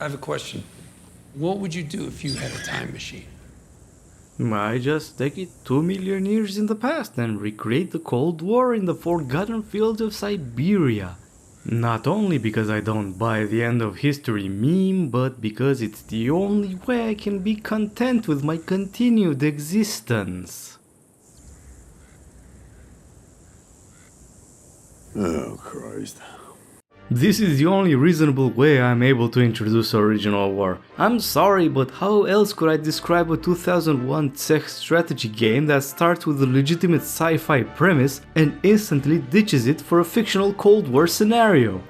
I have a question. What would you do if you had a time machine? I just take it 2 million years in the past and recreate the Cold War in the forgotten fields of Siberia. Not only because I don't buy the end of history meme, but because it's the only way I can be content with my continued existence. Oh, Christ. This is the only reasonable way I'm able to introduce Original War. I'm sorry, but how else could I describe a 2001 Czech strategy game that starts with a legitimate sci-fi premise and instantly ditches it for a fictional Cold War scenario?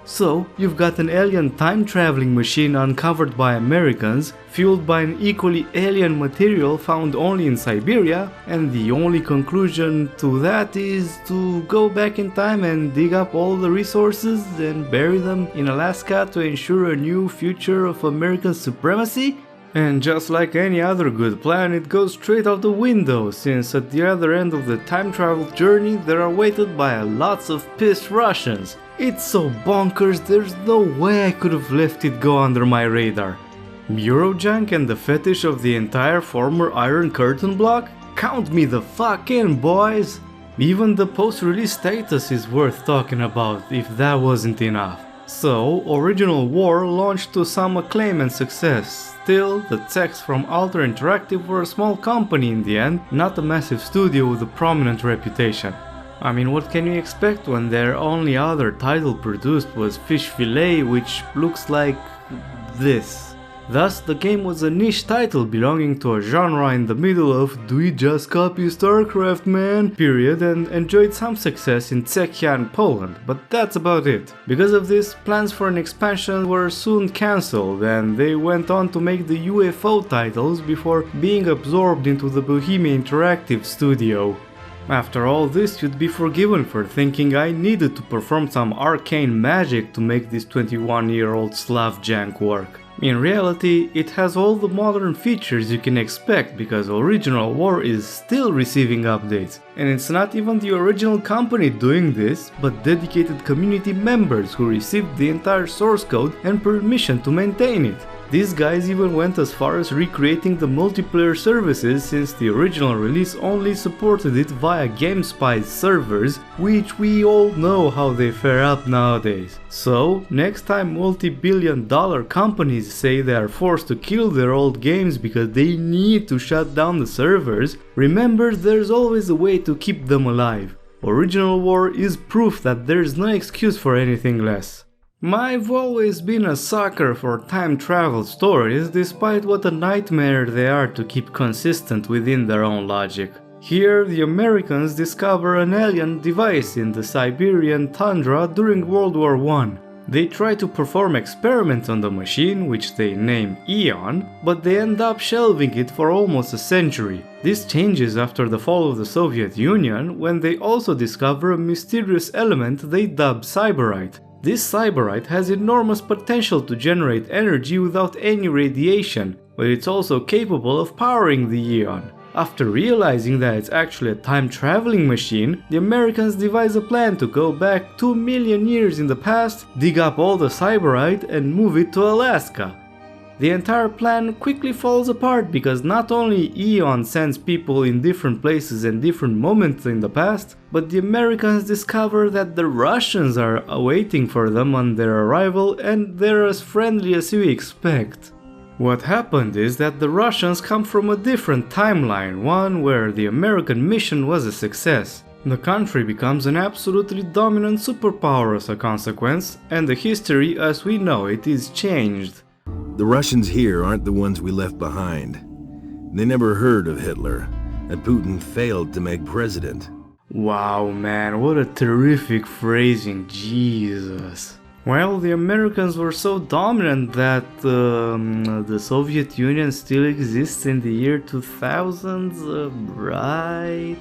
So, you've got an alien time-traveling machine uncovered by Americans, fueled by an equally alien material found only in Siberia, and the only conclusion to that is to go back in time and dig up all the resources and bury them in Alaska to ensure a new future of American supremacy? And just like any other good plan, it goes straight out the window, since at the other end of the time travel journey they are weighted by lots of pissed Russians. It's so bonkers, there's no way I could have left it go under my radar. Eurojunk and the fetish of the entire former Iron Curtain block? Count me the fuck in, boys! Even the post-release status is worth talking about, if that wasn't enough. So, Original War launched to some acclaim and success. Still, the Czechs from Alter Interactive were a small company in the end, not a massive studio with a prominent reputation. I mean, what can you expect when their only other title produced was Fish Fillet, which looks like this. Thus, the game was a niche title belonging to a genre in the middle of "do we just copy StarCraft, man?" period, and enjoyed some success in Czechia and Poland, but that's about it. Because of this, plans for an expansion were soon cancelled, and they went on to make the UFO titles before being absorbed into the Bohemia Interactive studio. After all this, you'd be forgiven for thinking I needed to perform some arcane magic to make this 21-year-old Slav jank work. In reality, it has all the modern features you can expect because Original War is still receiving updates. And it's not even the original company doing this, but dedicated community members who received the entire source code and permission to maintain it. These guys even went as far as recreating the multiplayer services since the original release only supported it via GameSpy's servers, which we all know how they fare up nowadays. So, next time multi-billion-dollar companies say they are forced to kill their old games because they need to shut down the servers, remember there's always a way to keep them alive. Original War is proof that there's no excuse for anything less. I've always been a sucker for time travel stories, despite what a nightmare they are to keep consistent within their own logic. Here, the Americans discover an alien device in the Siberian tundra during World War I. They try to perform experiments on the machine, which they name Eon, but they end up shelving it for almost a century. This changes after the fall of the Soviet Union, when they also discover a mysterious element they dub Cyberite. This Cyberite has enormous potential to generate energy without any radiation, but it's also capable of powering the Eon. After realizing that it's actually a time-traveling machine, the Americans devise a plan to go back 2 million years in the past, dig up all the Cyberite and move it to Alaska. The entire plan quickly falls apart because not only Eon sends people in different places and different moments in the past, but the Americans discover that the Russians are waiting for them on their arrival and they're as friendly as you expect. What happened is that the Russians come from a different timeline, one where the American mission was a success. The country becomes an absolutely dominant superpower as a consequence, and the history as we know it is changed. The Russians here aren't the ones we left behind. They never heard of Hitler, and Putin failed to make president. Wow, man, what a terrific phrasing, Jesus. Well, the Americans were so dominant that the Soviet Union still exists in the year 2000, right?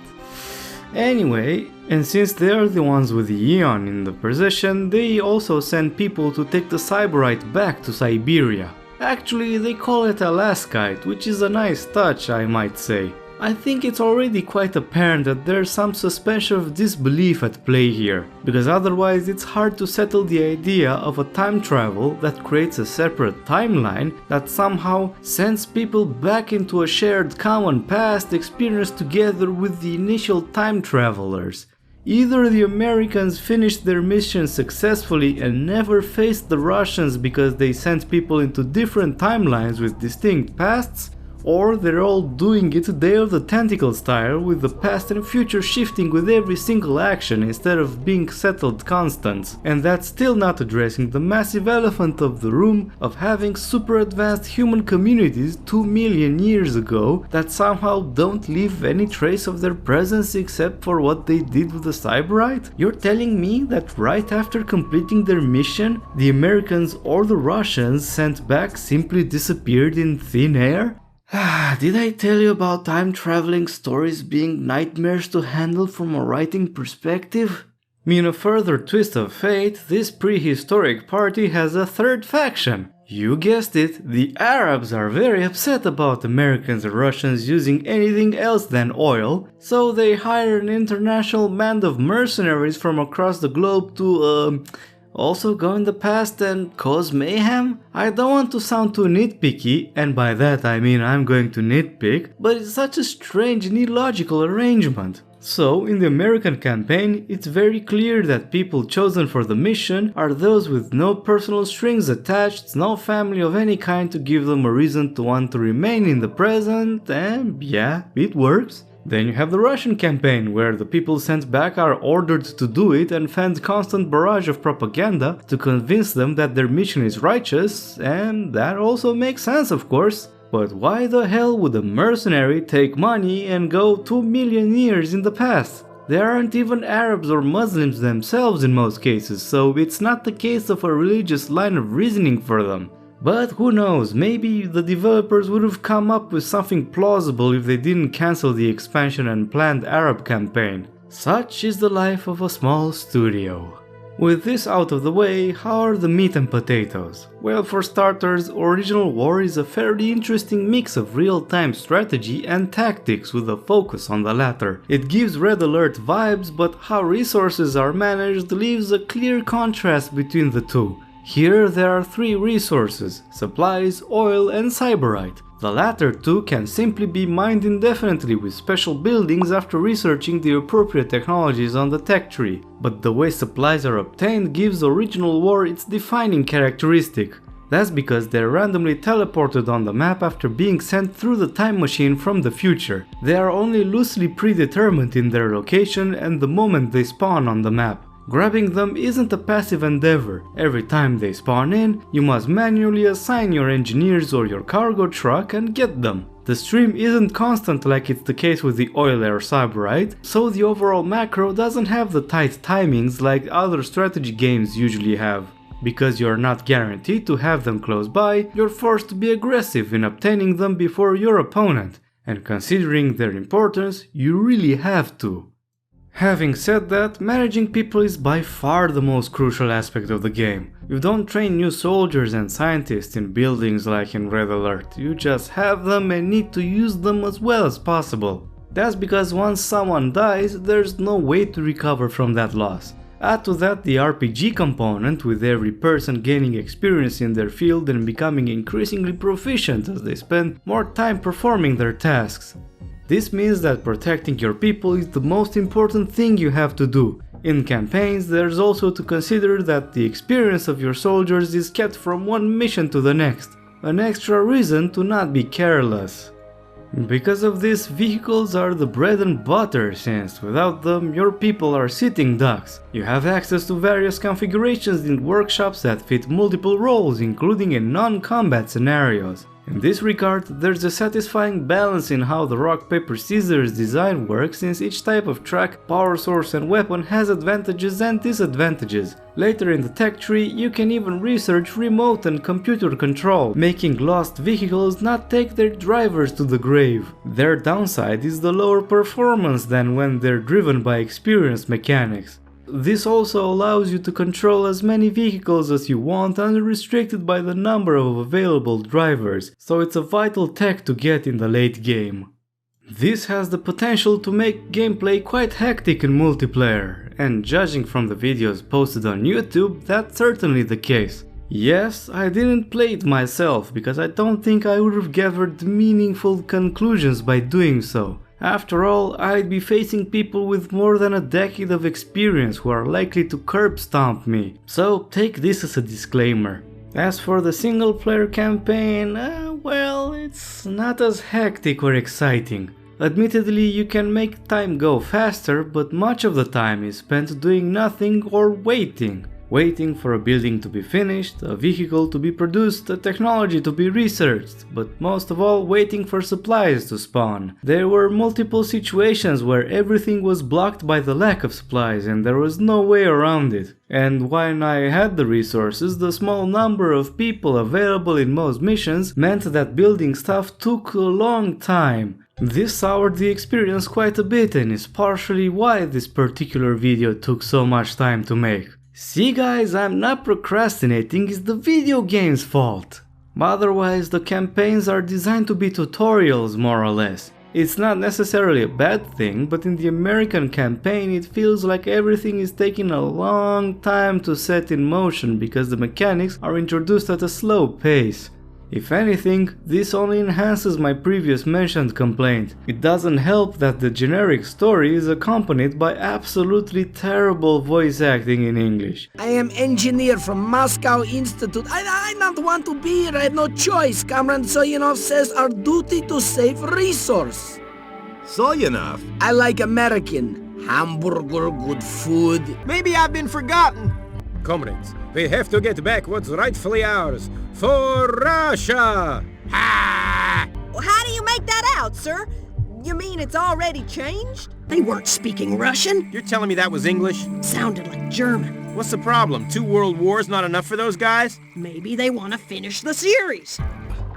Anyway, and since they are the ones with the Eon in the possession, they also send people to take the Cyberite back to Siberia. Actually, they call it Alaskite, which is a nice touch, I might say. I think it's already quite apparent that there's some suspension of disbelief at play here, because otherwise it's hard to settle the idea of a time travel that creates a separate timeline that somehow sends people back into a shared common past experience together with the initial time travelers. Either the Americans finished their mission successfully and never faced the Russians because they sent people into different timelines with distinct pasts, or they're all doing it Day of the Tentacle style with the past and future shifting with every single action instead of being settled constants. And that's still not addressing the massive elephant of the room of having super advanced human communities 2 million years ago that somehow don't leave any trace of their presence except for what they did with the Cyberite? You're telling me that right after completing their mission, the Americans or the Russians sent back simply disappeared in thin air? Did I tell you about time traveling stories being nightmares to handle from a writing perspective? In a further twist of fate, this prehistoric party has a third faction. You guessed it, the Arabs are very upset about Americans and Russians using anything else than oil, so they hire an international band of mercenaries from across the globe to, also go in the past and cause mayhem? I don't want to sound too nitpicky, and by that I mean I'm going to nitpick, but it's such a strange and illogical arrangement. So, in the American campaign, it's very clear that people chosen for the mission are those with no personal strings attached, no family of any kind to give them a reason to want to remain in the present, and yeah, it works. Then you have the Russian campaign, where the people sent back are ordered to do it and fend constant barrage of propaganda to convince them that their mission is righteous, and that also makes sense, of course. But why the hell would a mercenary take money and go 2 million years in the past? They aren't even Arabs or Muslims themselves in most cases, so it's not the case of a religious line of reasoning for them. But who knows, maybe the developers would have come up with something plausible if they didn't cancel the expansion and planned Arab campaign. Such is the life of a small studio. With this out of the way, how are the meat and potatoes? Well, for starters, Original War is a fairly interesting mix of real-time strategy and tactics with a focus on the latter. It gives Red Alert vibes, but how resources are managed leaves a clear contrast between the two. Here there are 3 resources: supplies, oil and Cyberite. The latter 2 can simply be mined indefinitely with special buildings after researching the appropriate technologies on the tech tree. But the way supplies are obtained gives Original War its defining characteristic. That's because they're randomly teleported on the map after being sent through the time machine from the future. They are only loosely predetermined in their location and the moment they spawn on the map. Grabbing them isn't a passive endeavor. Every time they spawn in, you must manually assign your engineers or your cargo truck and get them. The stream isn't constant like it's the case with the oil or Cyberite, so the overall macro doesn't have the tight timings like other strategy games usually have. Because you're not guaranteed to have them close by, you're forced to be aggressive in obtaining them before your opponent, and considering their importance, you really have to. Having said that, managing people is by far the most crucial aspect of the game. You don't train new soldiers and scientists in buildings like in Red Alert, you just have them and need to use them as well as possible. That's because once someone dies, there's no way to recover from that loss. Add to that the RPG component, with every person gaining experience in their field and becoming increasingly proficient as they spend more time performing their tasks. This means that protecting your people is the most important thing you have to do. In campaigns, there's also to consider that the experience of your soldiers is kept from one mission to the next, an extra reason to not be careless. Because of this, vehicles are the bread and butter, since without them your people are sitting ducks. You have access to various configurations in workshops that fit multiple roles, including in non-combat scenarios. In this regard, there's a satisfying balance in how the rock-paper-scissors design works, since each type of track, power source and weapon has advantages and disadvantages. Later in the tech tree, you can even research remote and computer control, making lost vehicles not take their drivers to the grave. Their downside is the lower performance than when they're driven by experienced mechanics. This also allows you to control as many vehicles as you want unrestricted by the number of available drivers, so it's a vital tech to get in the late game. This has the potential to make gameplay quite hectic in multiplayer, and judging from the videos posted on YouTube, that's certainly the case. Yes, I didn't play it myself, because I don't think I would have gathered meaningful conclusions by doing so. After all, I'd be facing people with more than a decade of experience who are likely to curb stomp me, so take this as a disclaimer. As for the single player campaign, well, it's not as hectic or exciting. Admittedly, you can make time go faster, but much of the time is spent doing nothing or waiting. Waiting for a building to be finished, a vehicle to be produced, a technology to be researched, but most of all waiting for supplies to spawn. There were multiple situations where everything was blocked by the lack of supplies and there was no way around it. And when I had the resources, the small number of people available in most missions meant that building stuff took a long time. This soured the experience quite a bit and is partially why this particular video took so much time to make. See guys, I'm not procrastinating, it's the video game's fault. Otherwise, the campaigns are designed to be tutorials more or less. It's not necessarily a bad thing, but in the American campaign it feels like everything is taking a long time to set in motion because the mechanics are introduced at a slow pace. If anything, this only enhances my previous mentioned complaint. It doesn't help that the generic story is accompanied by absolutely terrible voice acting in English. I am engineer from Moscow Institute. I don't want to be here. I have no choice. Comrade Soyunov says our duty to save resource. Soyunov? I like American. Hamburger, good food. Maybe I've been forgotten. Comrades, we have to get back what's rightfully ours. For Russia! Ha! Well, how do you make that out, sir? You mean it's already changed? They weren't speaking Russian. You're telling me that was English? Sounded like German. What's the problem? 2 world wars not enough for those guys? Maybe they want to finish the series.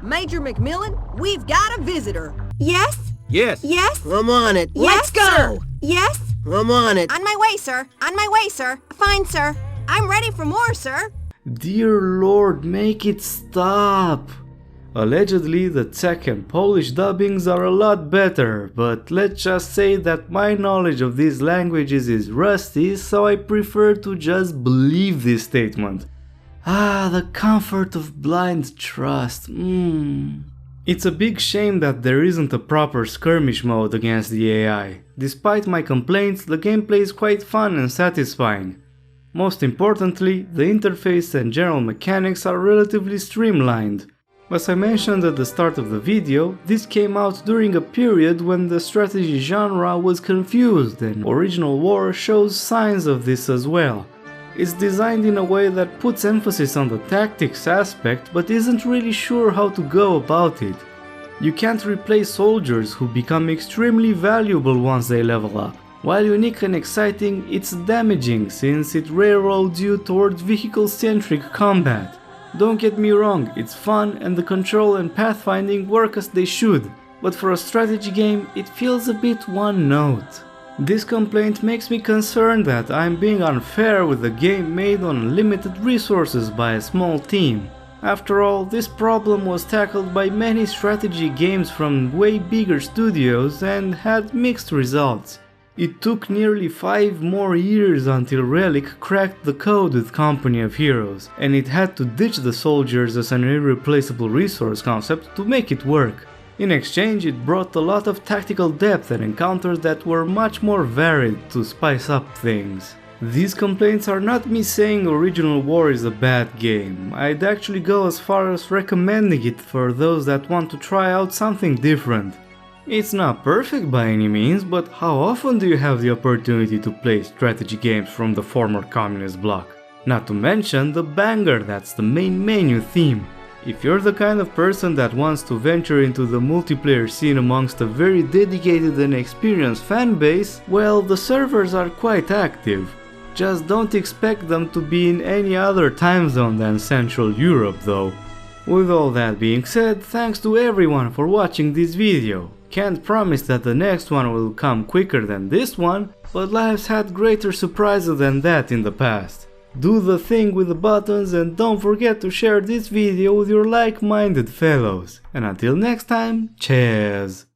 Major McMillan, we've got a visitor. Yes? Yes. Yes? I'm on it. Yes, Let's go. sir. Yes? I'm on it. On my way, sir. On my way, sir. Fine, sir. I'm ready for more, sir. Dear Lord, make it stop! Allegedly, the Czech and Polish dubbings are a lot better, but let's just say that my knowledge of these languages is rusty, so I prefer to just believe this statement. Ah, the comfort of blind trust. It's a big shame that there isn't a proper skirmish mode against the AI. Despite my complaints, the gameplay is quite fun and satisfying. Most importantly, the interface and general mechanics are relatively streamlined. As I mentioned at the start of the video, this came out during a period when the strategy genre was confused, and Original War shows signs of this as well. It's designed in a way that puts emphasis on the tactics aspect but isn't really sure how to go about it. You can't replace soldiers who become extremely valuable once they level up. While unique and exciting, it's damaging since it railroads you towards vehicle-centric combat. Don't get me wrong, it's fun and the control and pathfinding work as they should, but for a strategy game it feels a bit one note. This complaint makes me concerned that I'm being unfair with a game made on limited resources by a small team. After all, this problem was tackled by many strategy games from way bigger studios and had mixed results. It took nearly 5 more years until Relic cracked the code with Company of Heroes, and it had to ditch the soldiers as an irreplaceable resource concept to make it work. In exchange, it brought a lot of tactical depth and encounters that were much more varied to spice up things. These complaints are not me saying Original War is a bad game. I'd actually go as far as recommending it for those that want to try out something different. It's not perfect by any means, but how often do you have the opportunity to play strategy games from the former communist bloc? Not to mention the banger that's the main menu theme. If you're the kind of person that wants to venture into the multiplayer scene amongst a very dedicated and experienced fanbase, well, the servers are quite active. Just don't expect them to be in any other time zone than Central Europe though. With all that being said, thanks to everyone for watching this video. Can't promise that the next one will come quicker than this one, but life's had greater surprises than that in the past. Do the thing with the buttons and don't forget to share this video with your like-minded fellows. And until next time, cheers!